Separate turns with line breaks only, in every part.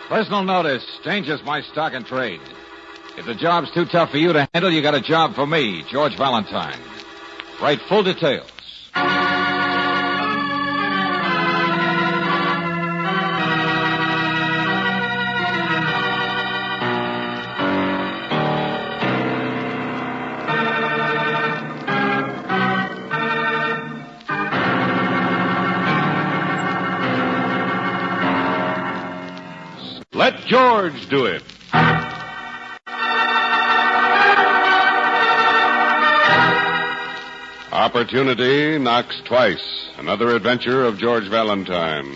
Personal notice. Danger's my stock and trade. If the job's too tough for you to handle, you got a job for me, George Valentine. Write full details.
Let George do it. Opportunity knocks twice. Another adventure of George Valentine.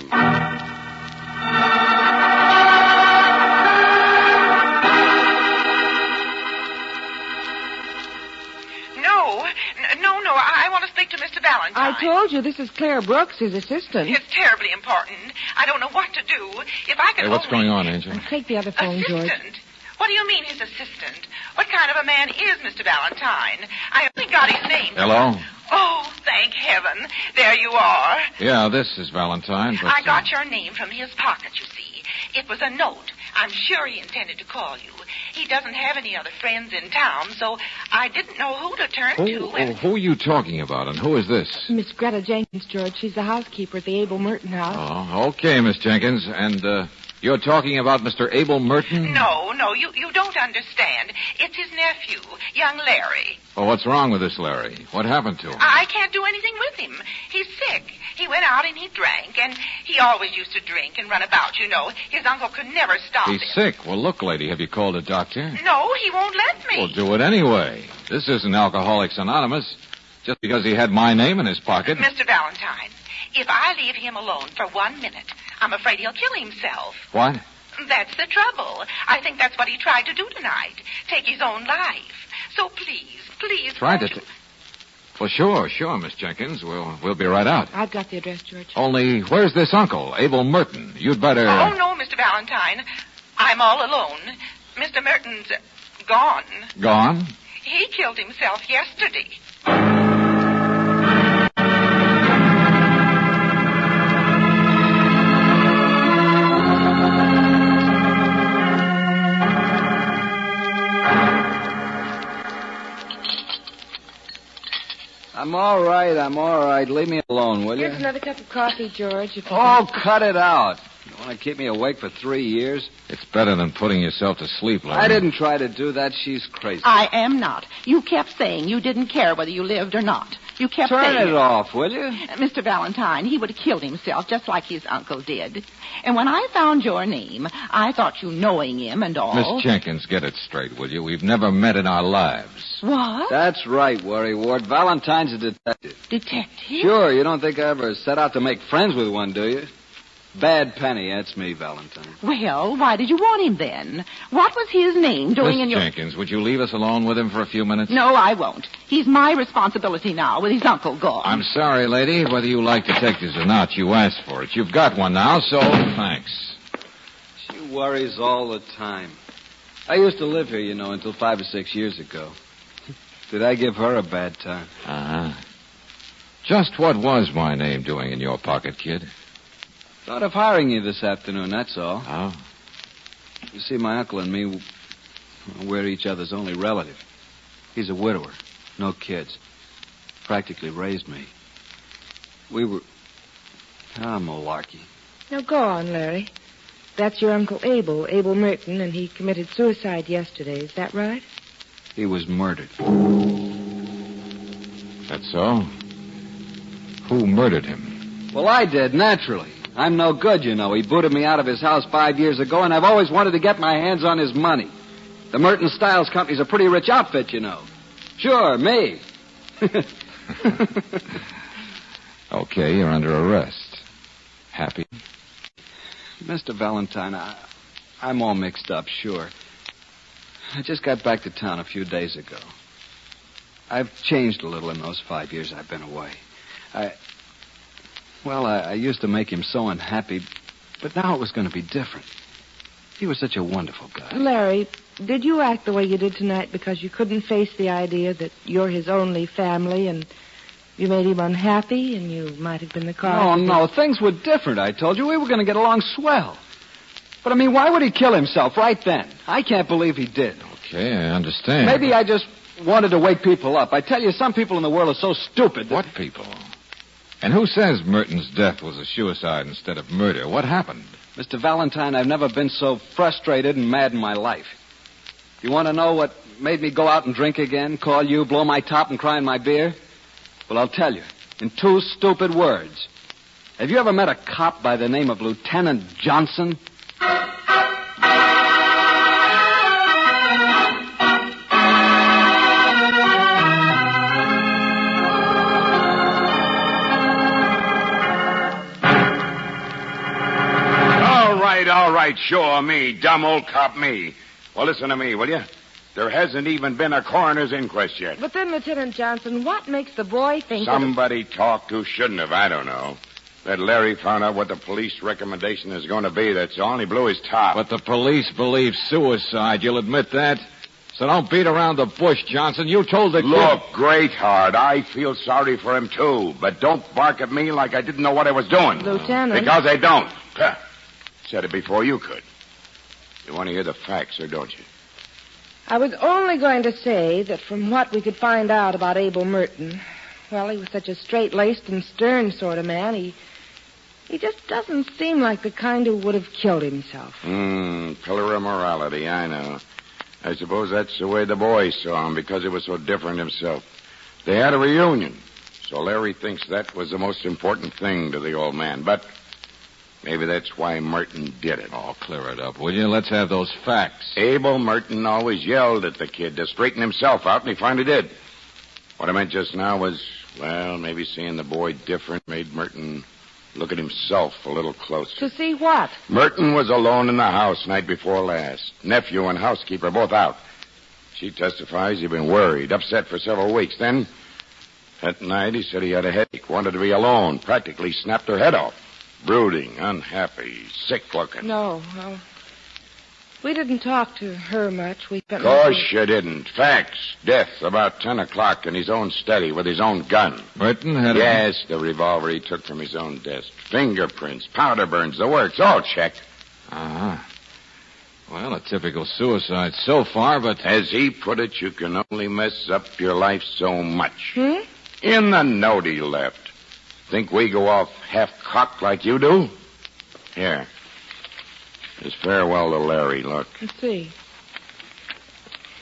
No, I want to speak to Mr. Valentine.
I told you this is Claire Brooks, his assistant.
It's terribly important. I don't know what to do. If I could
Hey, what's going on, Angel?
Take the other phone,
assistant?
George.
What do you mean, his assistant? What kind of a man is Mr. Valentine? I only got his name.
Hello?
Oh, thank heaven. There you are.
Yeah, this is Valentine. But,
I got your name from his pocket, you see. It was a note. I'm sure he intended to call you. He doesn't have any other friends in town, so I didn't know who to turn to.
Who are you talking about, and who is this?
Miss Greta Jenkins, George. She's the housekeeper at the Abel Merton house.
Oh, okay, Miss Jenkins. And, you're talking about Mr. Abel Merton?
No, you don't understand. It's his nephew, young Larry.
Oh, what's wrong with this Larry? What happened to him?
I can't do anything with him. He's sick. He went out and he drank, and he always used to drink and run about, you know. His uncle could never stop him.
He's sick. Well, look, lady, have you called a doctor?
No, he won't let me.
Well, do it anyway. This isn't Alcoholics Anonymous. Just because he had my name in his pocket.
Mr. Valentine, if I leave him alone for 1 minute, I'm afraid he'll kill himself.
What?
That's the trouble. I think that's what he tried to do tonight. Take his own life. So please.
Tried to... Well, sure, Miss Jenkins. We'll be right out.
I've got the address, George.
Only, where's this uncle, Abel Merton? You'd better...
Oh, no, Mr. Valentine. I'm all alone. Mr. Merton's gone.
Gone?
He killed himself yesterday.
I'm all right. Leave me alone, will you?
Here's another cup of coffee, George. If you
Oh, cut it out. You want to keep me awake for 3 years?
It's better than putting yourself to sleep, Larry.
I didn't try to do that. She's crazy.
I am not. You kept saying you didn't care whether you lived or not. You kept
Turn
saying
it off, will you?
Mr. Valentine, he would have killed himself just like his uncle did. And when I found your name, I thought you knowing him and all...
Miss Jenkins, get it straight, will you? We've never met in our lives.
What?
That's right, Worry Ward. Valentine's a detective.
Detective?
Sure, you don't think I ever set out to make friends with one, do you? Bad Penny, that's me, Valentine.
Well, why did you want him then? What was his name doing in
Miss
your...
Jenkins, would you leave us alone with him for a few minutes?
No, I won't. He's my responsibility now with his uncle gone.
I'm sorry, lady. Whether you like detectives or not, you asked for it. You've got one now, so thanks.
She worries all the time. I used to live here, you know, until 5 or 6 years ago. Did I give her a bad time?
Uh-huh. Just what was my name doing in your pocket, kid?
Thought of hiring you this afternoon, that's all.
Oh?
You see, my uncle and me, we're each other's only relative. He's a widower, no kids. Practically raised me. We were... malarkey.
Now, go on, Larry. That's your Uncle Abel Merton, and he committed suicide yesterday. Is that right?
He was murdered.
That's so? Who murdered him?
Well, I did, naturally. I'm no good, you know. He booted me out of his house 5 years ago, and I've always wanted to get my hands on his money. The Merton Styles Company's a pretty rich outfit, you know. Sure, me.
Okay, you're under arrest. Happy?
Mr. Valentine, I'm all mixed up, sure. I just got back to town a few days ago. I've changed a little in those 5 years I've been away. I used to make him so unhappy, but now it was going to be different. He was such a wonderful guy.
Larry, did you act the way you did tonight because you couldn't face the idea that you're his only family and you made him unhappy and you might have been the cause?
No, things were different, I told you. We were going to get along swell. But, why would he kill himself right then? I can't believe he did.
Okay, I understand.
Maybe I just wanted to wake people up. I tell you, some people in the world are so stupid that...
What people? And who says Merton's death was a suicide instead of murder? What happened?
Mr. Valentine, I've never been so frustrated and mad in my life. You want to know what made me go out and drink again, call you, blow my top, and cry in my beer? Well, I'll tell you. In 2 stupid words. Have you ever met a cop by the name of Lieutenant Johnson?
All right, sure, me, dumb old cop me. Well, listen to me, will you? There hasn't even been a coroner's inquest yet.
But then, Lieutenant Johnson, what makes the boy think
Somebody talked who shouldn't have, I don't know. That Larry found out what the police recommendation is going to be, that's all, and he blew his top.
But the police believe suicide. You'll admit that? So don't beat around the bush, Johnson. You told the kid...
Look, Greatheart, I feel sorry for him, too. But don't bark at me like I didn't know what I was doing.
Lieutenant...
Because I don't. Said it before you could. You want to hear the facts, or don't you?
I was only going to say that from what we could find out about Abel Merton, well, he was such a straight-laced and stern sort of man, he just doesn't seem like the kind who would have killed himself.
Pillar of morality, I know. I suppose that's the way the boys saw him, because he was so different himself. They had a reunion, so Larry thinks that was the most important thing to the old man, but... maybe that's why Merton did it.
Oh, clear it up, will you? Let's have those facts.
Abel Merton always yelled at the kid to straighten himself out, and he finally did. What I meant just now was, well, maybe seeing the boy different made Merton look at himself a little closer.
To see what?
Merton was alone in the house night before last. Nephew and housekeeper both out. She testifies he'd been worried, upset for several weeks. Then, that night, he said he had a headache, wanted to be alone, practically snapped her head off. Brooding, unhappy, sick-looking.
No. We didn't talk to her much. We
Of course you didn't. Facts. Death about 10 o'clock in his own study with his own gun.
Merton had
Yes, the revolver he took from his own desk. Fingerprints, powder burns, the works, all checked.
Uh-huh. Well, a typical suicide so far, but...
As he put it, you can only mess up your life so much.
Hmm?
In the note he left. Think we go off half-cocked like you do? Here. His farewell to Larry, look.
Let's see.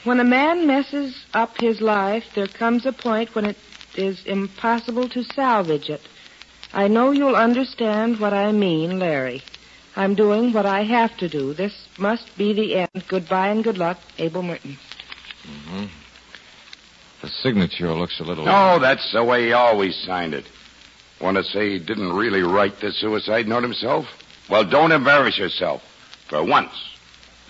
When a man messes up his life, there comes a point when it is impossible to salvage it. I know you'll understand what I mean, Larry. I'm doing what I have to do. This must be the end. Goodbye and good luck, Abel Merton.
Mm-hmm. The signature looks a little...
No, that's the way he always signed it. Want to say he didn't really write the suicide note himself? Well, don't embarrass yourself. For once,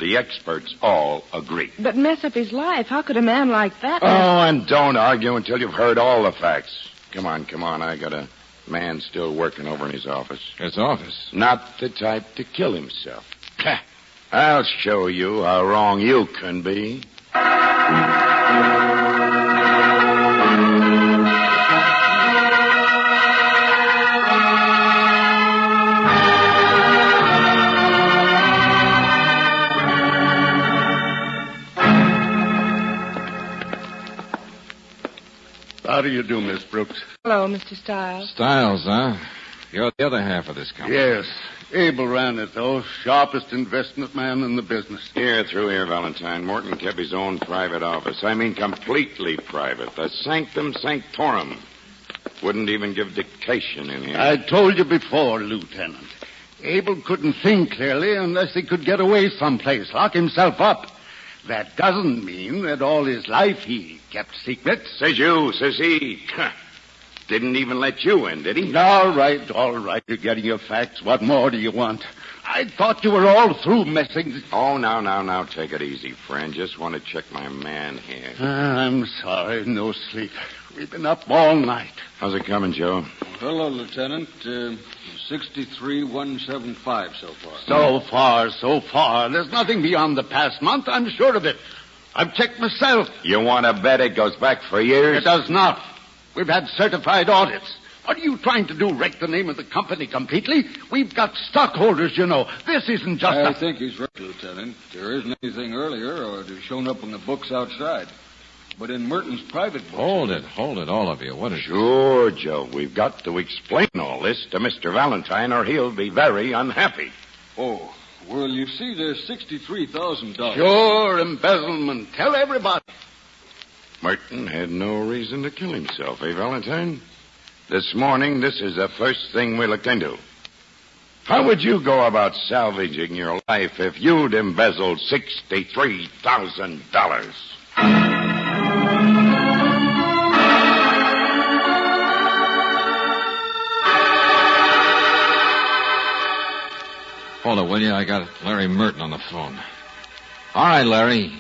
the experts all agree.
But mess up his life? How could a man like that...
Oh, and don't argue until you've heard all the facts. Come on. I got a man still working over in his office.
His office?
Not the type to kill himself. I'll show you how wrong you can be.
How do you do, Miss Brooks?
Hello, Mr. Stiles.
Stiles, huh? You're the other half of this company.
Yes. Abel ran it, though. Sharpest investment man in the business.
Through here, Valentine. Morton kept his own private office. I mean, completely private. The sanctum sanctorum. Wouldn't even give dictation in here.
I told you before, Lieutenant. Abel couldn't think clearly unless he could get away someplace, lock himself up. That doesn't mean that all his life he kept secrets.
Says you, says he. Didn't even let you in, did he?
All right. You're getting your facts. What more do you want? I thought you were all through messing.
Oh, now, take it easy, friend. Just want to check my man here.
I'm sorry. No sleep. We've been up all night.
How's it coming, Joe?
Hello, Lieutenant. 63,175 so
So
far.
far. There's nothing beyond the past month. I'm sure of it. I've checked myself.
You want to bet it goes back for years?
It does not. We've had certified audits. What are you trying to do, wreck the name of the company completely? We've got stockholders, you know. This isn't just
I think he's right, Lieutenant. There isn't anything earlier or it has shown up in the books outside. But in Merton's private books...
Hold it, all of you. What is
Sure, Joe. We've got to explain all this to Mr. Valentine or he'll be very unhappy.
Oh, well, you see, there's $63,000.
Sure, embezzlement. Tell everybody.
Merton had no reason to kill himself, eh, Valentine? This morning, this is the first thing we looked into. How would you go about salvaging your life if you'd embezzled $63,000?
Hold it, will you? I got Larry Merton on the phone. All right, Larry.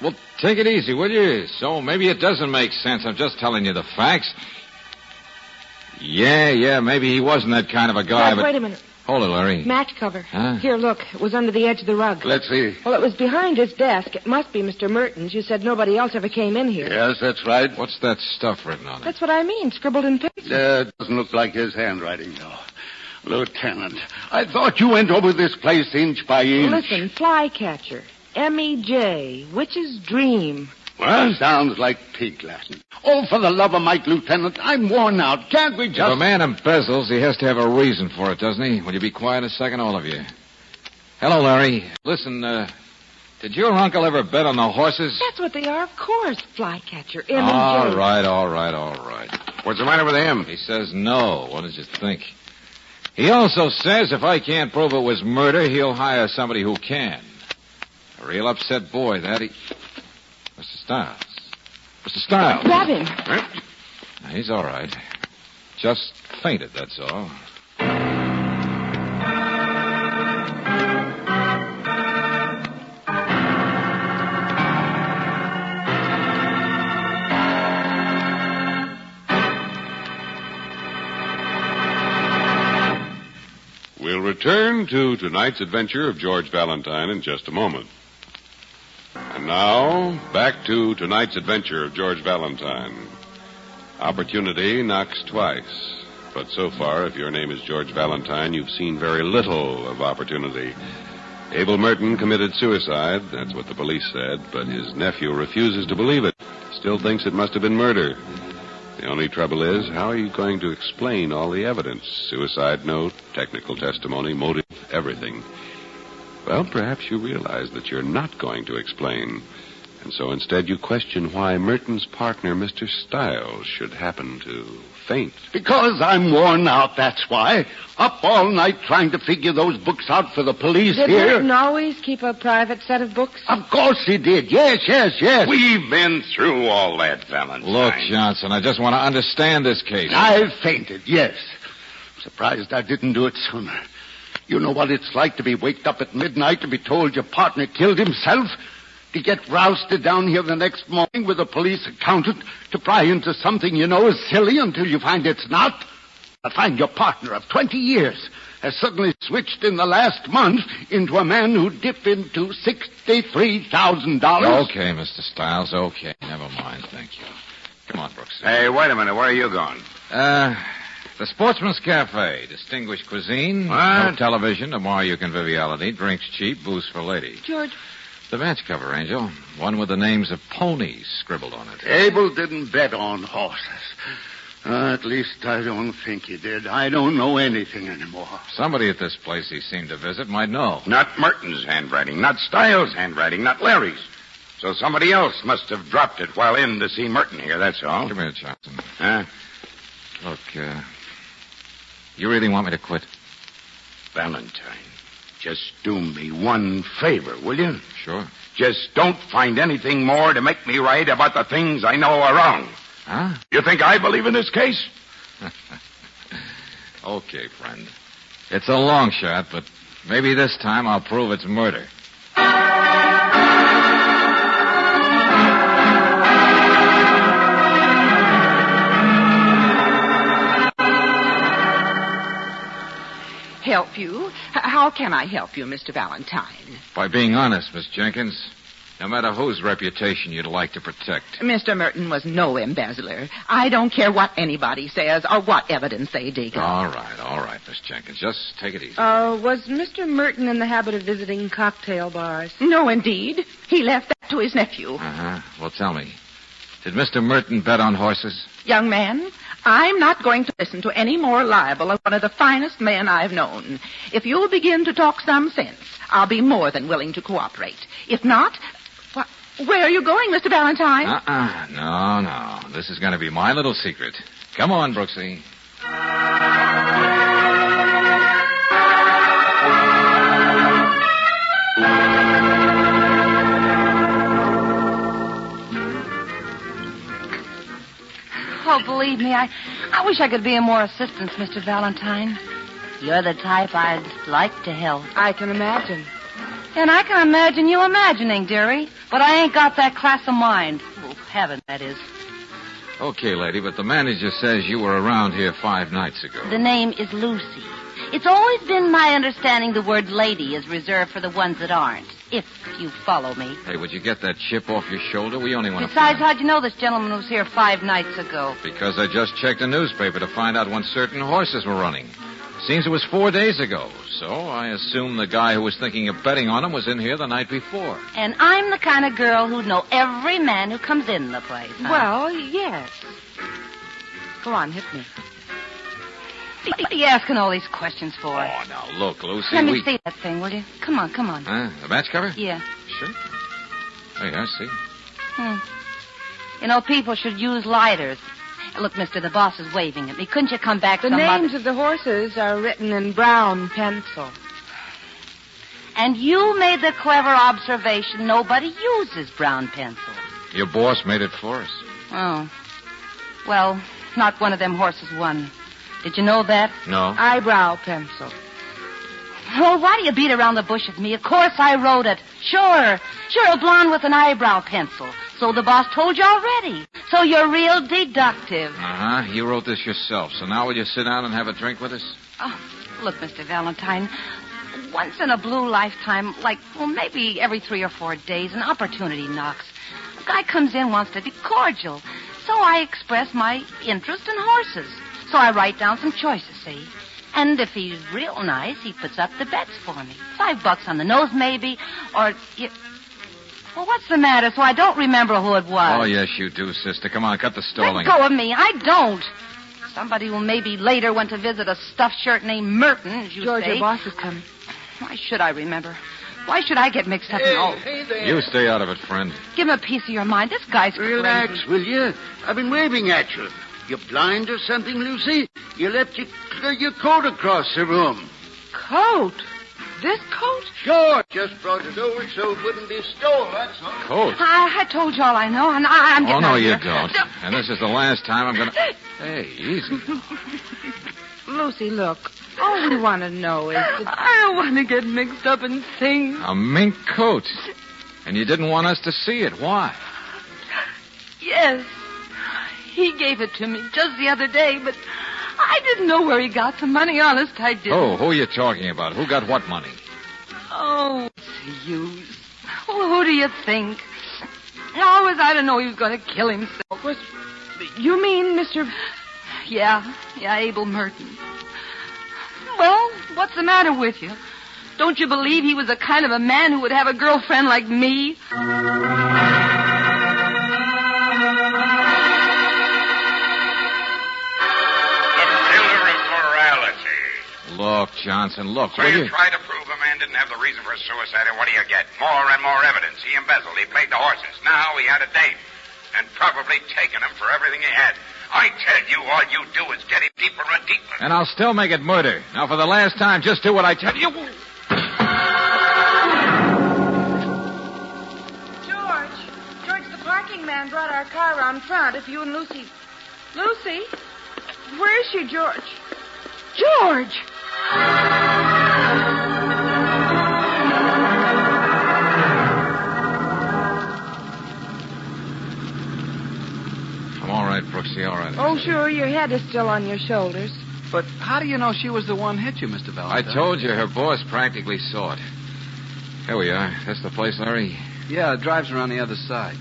Well, take it easy, will you? So maybe it doesn't make sense. I'm just telling you the facts. Yeah, maybe he wasn't that kind of a guy, but...
Wait a minute.
Hold it, Larry.
Match cover.
Huh?
Here, look. It was under the edge of the rug.
Let's see.
Well, it was behind his desk. It must be Mr. Merton's. You said nobody else ever came in here.
Yes, that's right.
What's that stuff written on it?
That's what I mean, scribbled in pencil.
It doesn't look like his handwriting, though. Lieutenant, I thought you went over this place inch by inch.
Listen, flycatcher. M.E.J. Witch's Dream.
What? Sounds like pig Latin. Oh, for the love of Mike, Lieutenant, I'm worn out. Can't we just...
If a man embezzles, he has to have a reason for it, doesn't he? Will you be quiet a second, all of you? Hello, Larry. Listen, did your uncle ever bet on the horses?
That's what they are, of course, flycatcher. M.E.J.
All right.
What's the matter with him?
He says no. What did you think? He also says if I can't prove it was murder, he'll hire somebody who can. A real upset boy, that he... Mr. Stiles. Mr. Stiles.
Grab him.
Huh?
He's all right. Just fainted, that's all.
We'll return to tonight's adventure of George Valentine in just a moment. And now, back to tonight's adventure of George Valentine. Opportunity knocks twice. But so far, if your name is George Valentine, you've seen very little of opportunity. Abel Merton committed suicide, that's what the police said, but his nephew refuses to believe it. Still thinks it must have been murder. The only trouble is, how are you going to explain all the evidence? Suicide note, technical testimony, motive, everything. Well, perhaps you realize that you're not going to explain. And so instead you question why Merton's partner, Mr. Stiles, should happen to faint.
Because I'm worn out, that's why. Up all night trying to figure those books out for the police
Did
here.
Merton always keep a private set of books?
Of course he did. Yes.
We've been through all that, Valentine.
Look, Johnson, I just want to understand this case.
I fainted, yes. Surprised I didn't do it sooner. You know what it's like to be waked up at midnight to be told your partner killed himself? To get rousted down here the next morning with a police accountant to pry into something you know is silly until you find it's not? I find your partner of 20 years has suddenly switched in the last month into a man who dipped into $63,000.
Okay, Mr. Stiles, okay. Never mind, thank you. Come on, Brooks.
Hey, wait a minute. Where are you going?
The Sportsman's Cafe. Distinguished cuisine.
What?
No television to mar your conviviality. Drinks cheap. Booze for ladies.
George.
The match cover, Angel. One with the names of ponies scribbled on it.
Abel didn't bet on horses. At least I don't think he did. I don't know anything anymore.
Somebody at this place he seemed to visit might know.
Not Merton's handwriting, not Stiles' handwriting, not Larry's. So somebody else must have dropped it while in to see Merton here, that's all.
Come here, Johnson.
Huh?
Look, you really want me to quit?
Valentine, just do me one favor, will you?
Sure.
Just don't find anything more to make me right about the things I know are wrong.
Huh?
You think I believe in this case?
Okay, friend. It's a long shot, but maybe this time I'll prove it's murder.
Help you? How can I help you, Mr. Valentine?
By being honest, Miss Jenkins. no matter whose reputation you'd like to protect.
Mr. Merton was no embezzler. I don't care what anybody says or what evidence they dig up.
All right, Miss Jenkins. Just take it easy.
Was Mr. Merton in the habit of visiting cocktail bars?
No, indeed. He left that to his nephew.
Uh-huh. Well, tell me, did Mr. Merton bet on horses?
Young man, I'm not going to listen to any more libel of one of the finest men I've known. If you'll begin to talk some sense, I'll be more than willing to cooperate. If not, where are you going, Mr. Valentine?
No. This is going to be my little secret. Come on, Brooksy.
Oh, believe me, I wish I could be of more assistance, Mr. Valentine. You're the type I'd like to help.
I can imagine.
And I can imagine you imagining, dearie. But I ain't got that class of mind. Well, heaven, that is.
Okay, lady, but the manager says you were around here 5 nights ago.
The name is Lucy. It's always been my understanding the word lady is reserved for the ones that aren't, if you follow me.
Hey, would you get that chip off your shoulder? We only want to...
Besides, how'd you know this gentleman was here 5 nights ago?
Because I just checked the newspaper to find out when certain horses were running. Seems it was 4 days ago, so I assume the guy who was thinking of betting on him was in here the night before.
And I'm the kind of girl who'd know every man who comes in the place, huh?
Well, yes. Go on, hit me.
What are you asking all these questions for?
Oh, now, look, Lucy,
Let me see that thing, will you? Come on.
The match cover?
Yeah.
Sure. Oh, yeah, I see.
You know, people should use lighters. Look, mister, the boss is waving at me. Couldn't you come back
The names of the horses are written in brown pencil.
And you made the clever observation nobody uses brown pencil.
Your boss made it for us.
Oh. Well, not one of them horses won. Did you know that?
No.
Eyebrow pencil.
Oh, why do you beat around the bush with me? Of course I wrote it. Sure, a blonde with an eyebrow pencil. So the boss told you already. So you're real deductive.
Uh-huh. You wrote this yourself. So now will you sit down and have a drink with us?
Oh, look, Mr. Valentine, once in a blue lifetime, maybe every 3 or 4 days, an opportunity knocks. A guy comes in, wants to be cordial. So I express my interest in horses. So I write down some choices, see? And if he's real nice, he puts up the bets for me. $5 on the nose, maybe, or... Well, what's the matter? So I don't remember who it was.
Oh, yes, you do, sister. Come on, cut the stalling.
Let go of me. I don't. Somebody who maybe later went to visit a stuffed shirt named Merton, as you
George,
say.
your boss is coming.
Why should I remember? Why should I get mixed up in all...
Hey there.
You stay out of it, friend.
Give him a piece of your mind. This guy's
Relax,
crazy.
will you? I've been waving at you. You blind or something, Lucy? You left your coat across the room.
Coat? This coat?
Sure, just brought it over so it wouldn't be stolen, that's all.
Coat?
I told you all I know, and I'm getting
Oh, no,
out of
you
here.
don't. And this is the last time I'm going to... Hey, easy.
Lucy, look. All we want to know is that...
I don't want to get mixed up in things.
A mink coat. And you didn't want us to see it. Why?
Yes. He gave it to me just the other day, but I didn't know where he got the money. Honest, I didn't.
Oh, who are you talking about? Who got what money?
Oh, what's the use? Well, who do you think? How was I to know he was going to kill himself?
You mean Mr...
Yeah, Abel Merton. Well, what's the matter with you? Don't you believe he was the kind of a man who would have a girlfriend like me?
Look, Johnson, look.
So you try to prove a man didn't have the reason for suicide, and what do you get? More and more evidence. He embezzled. He played the horses. Now he had a date. And probably taken him for everything he had. I tell you, all you do is get him deeper and deeper.
And I'll still make it murder. Now, for the last time, just do what I tell you.
George, the parking man brought our car around front. If you and Lucy... Lucy? Where is she, George? George!
I'm all right, Brooksy, all right.
Oh, sure, your head is still on your shoulders.
But how do you know she was the one hit you, Mr.
I
Valentine?
told you her boss practically saw it. Here we are. That's the place, Larry.
Yeah, it drives around the other side.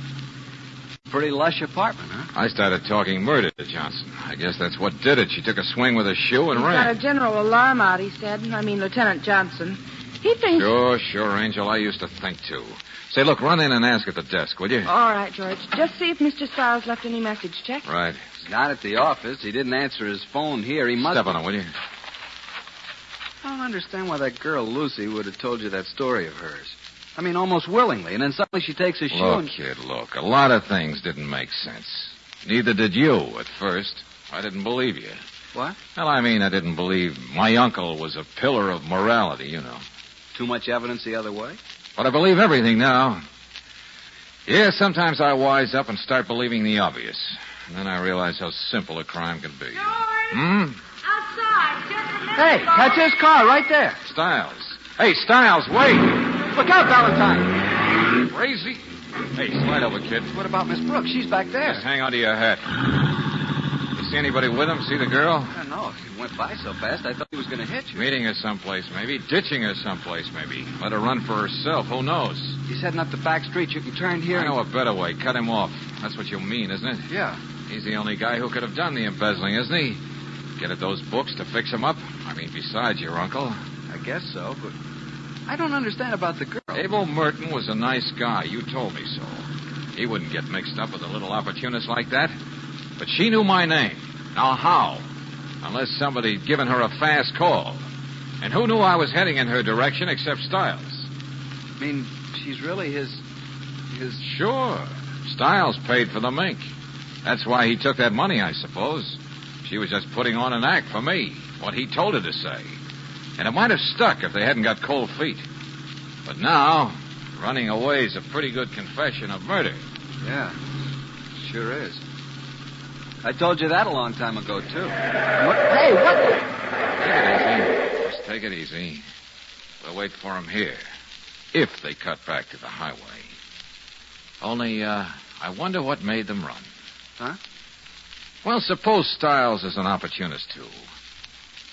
Pretty lush apartment, huh?
I started talking murder to Johnson. I guess that's what did it. She took a swing with her shoe and
He's got a
ran.
general alarm out, he said. I mean, Lieutenant Johnson. He thinks...
Sure, Angel. I used to think, too. Say, look, run in and ask at the desk, will you?
All right, George. Just see if Mr. Stiles left any message. Check.
Right.
He's not at the office. He didn't answer his phone here. He must...
Step on it, will you?
I don't understand why that girl, Lucy, would have told you that story of hers. I mean, almost willingly, and then suddenly she takes a shoe
Look,
and...
kid, look. A lot of things didn't make sense. Neither did you at first. I didn't believe you.
What?
Well, I mean, I didn't believe my uncle was a pillar of morality, you know.
Too much evidence the other way?
But I believe everything now. Yeah, sometimes I wise up and start believing the obvious. And then I realize how simple a crime can be.
George! Outside, just a minute.
Hey, that's his car right there.
Stiles. Hey, Stiles, wait!
Look out, Valentine.
Crazy? Hey, slide over, kid.
What about Miss Brooks? She's back there.
Just hang on to your hat. You see anybody with him? See the girl?
I don't know. He went by so fast, I thought he was going to hit you.
Meeting her someplace, maybe. Ditching her someplace, maybe. Let her run for herself. Who knows?
He's heading up the back street. You can turn here.
I know a better way. Cut him off. That's what you mean, isn't it?
Yeah.
He's the only guy who could have done the embezzling, isn't he? Get at those books to fix him up? I mean, besides your uncle.
I guess so, but I don't understand about the girl.
Abel Merton was a nice guy. You told me so. He wouldn't get mixed up with a little opportunist like that. But she knew my name. Now how? Unless somebody'd given her a fast call. And who knew I was heading in her direction except Stiles?
I mean, she's really his...
Sure. Stiles paid for the mink. That's why he took that money, I suppose. She was just putting on an act for me. What he told her to say. And it might have stuck if they hadn't got cold feet. But now, running away is a pretty good confession of murder.
Yeah, sure is. I told you that a long time ago, too. Hey, what?
Take it easy. Just take it easy. We'll wait for him here. If they cut back to the highway. Only, I wonder what made them run.
Huh?
Well, suppose Stiles is an opportunist, too.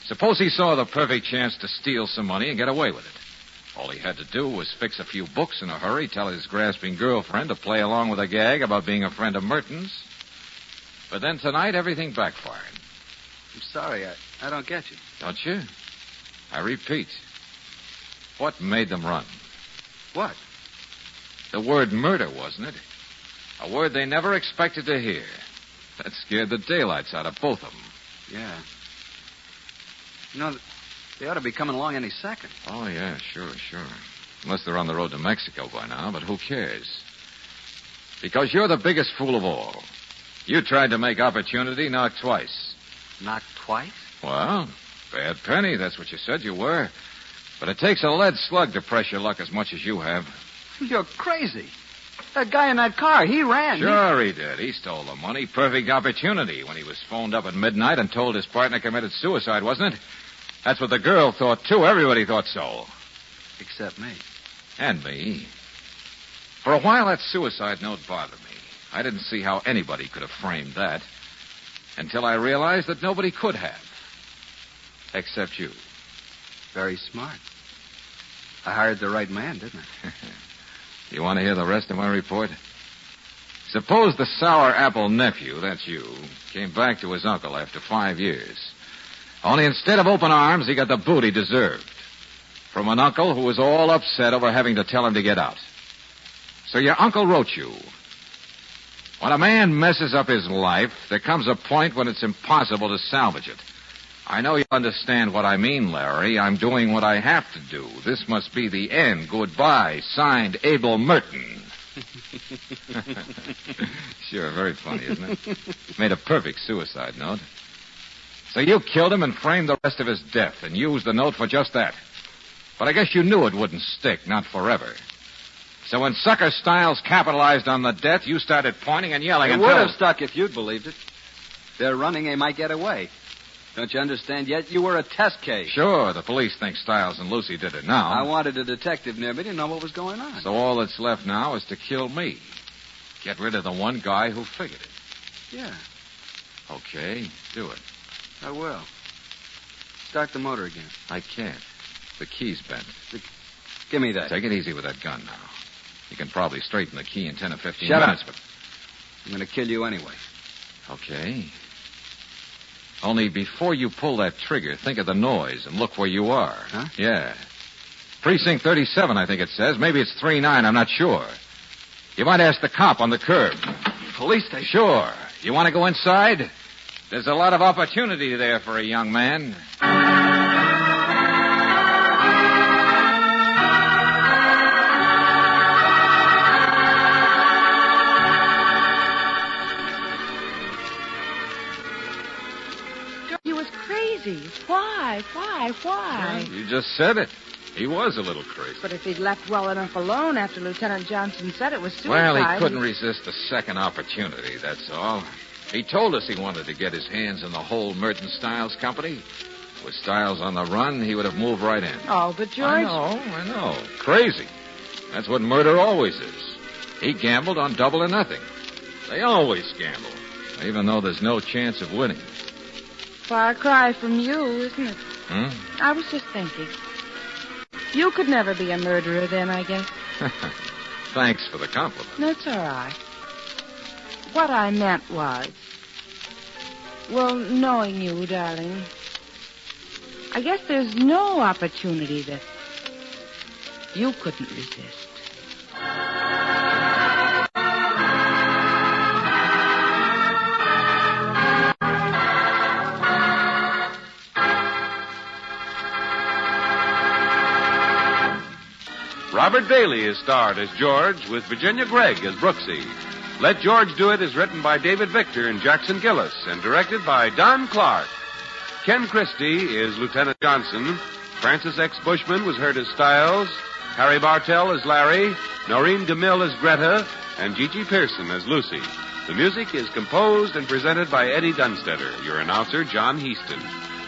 Suppose he saw the perfect chance to steal some money and get away with it. All he had to do was fix a few books in a hurry, tell his grasping girlfriend to play along with a gag about being a friend of Merton's. But then tonight, everything backfired.
I'm sorry, I don't get you.
Don't you? I repeat. What made them run?
What?
The word murder, wasn't it? A word they never expected to hear. That scared the daylights out of both of them.
Yeah. You know, they ought to be coming along any second.
Oh, yeah, sure. Unless they're on the road to Mexico by now, but who cares? Because you're the biggest fool of all. You tried to make opportunity knock twice.
Knock twice?
Well, bad penny, that's what you said you were. But it takes a lead slug to press your luck as much as you have.
You're crazy. That guy in that car, he ran.
Sure he did. He stole the money. Perfect opportunity when he was phoned up at midnight and told his partner committed suicide, wasn't it? That's what the girl thought, too. Everybody thought so.
Except me.
And me. For a while, that suicide note bothered me. I didn't see how anybody could have framed that. Until I realized that nobody could have. Except you.
Very smart. I hired the right man, didn't I?
You want to hear the rest of my report? Suppose the sour apple nephew, that's you, came back to his uncle after 5 years. Only instead of open arms, he got the boot he deserved. From an uncle who was all upset over having to tell him to get out. So your uncle wrote you. When a man messes up his life, there comes a point when it's impossible to salvage it. I know you understand what I mean, Larry. I'm doing what I have to do. This must be the end. Goodbye. Signed, Abel Merton. Sure, very funny, isn't it? Made a perfect suicide note. So you killed him and framed the rest of his death and used the note for just that. But I guess you knew it wouldn't stick, not forever. So when Sucker Stiles capitalized on the death, you started pointing and yelling
It
until...
would have stuck if you'd believed it. They're running, they might get away. Don't you understand yet? You were a test case.
Sure, the police think Stiles and Lucy did it now.
I wanted a detective near me to know what was going on.
So all that's left now is to kill me. Get rid of the one guy who figured it.
Yeah,
Okay, do it.
I will. Start the motor again.
I can't. The key's bent.
Give me that.
Take it easy with that gun now. You can probably straighten the key in 10 or 15
Shut
minutes,
up. I'm going to kill you anyway.
but... Okay. Only before you pull that trigger, think of the noise and look where you are.
Huh?
Yeah. Precinct 37, I think it says. Maybe it's 39, I'm not sure. You might ask the cop on the curb.
Police station?
Sure. You want to go inside? There's a lot of opportunity there for a young man.
He was crazy. Why?
Well, you just said it. He was a little crazy.
But if he'd left well enough alone after Lieutenant Johnson said it was suicide...
Well, he couldn't resist the second opportunity, that's all. He told us he wanted to get his hands in the whole Merton Stiles company. With Stiles on the run, he would have moved right in.
Oh, but George...
I know. Crazy. That's what murder always is. He gambled on double or nothing. They always gamble, even though there's no chance of winning.
Far cry from you, isn't it? I was just thinking. You could never be a murderer then, I guess.
Thanks for the compliment.
That's all right. What I meant was... Well, knowing you, darling... I guess there's no opportunity that you couldn't resist.
Robert Bailey is starred as George, with Virginia Gregg as Brooksy. Let George Do It is written by David Victor and Jackson Gillis and directed by Don Clark. Ken Christie is Lieutenant Johnson. Francis X. Bushman was heard as Stiles. Harry Bartell as Larry. Noreen DeMille as Greta. And Gigi Pearson as Lucy. The music is composed and presented by Eddie Dunstetter. Your announcer, John Heaston.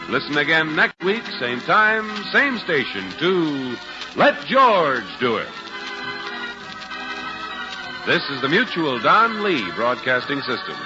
Listen again next week, same time, same station, to Let George Do It. This is the Mutual Don Lee Broadcasting System.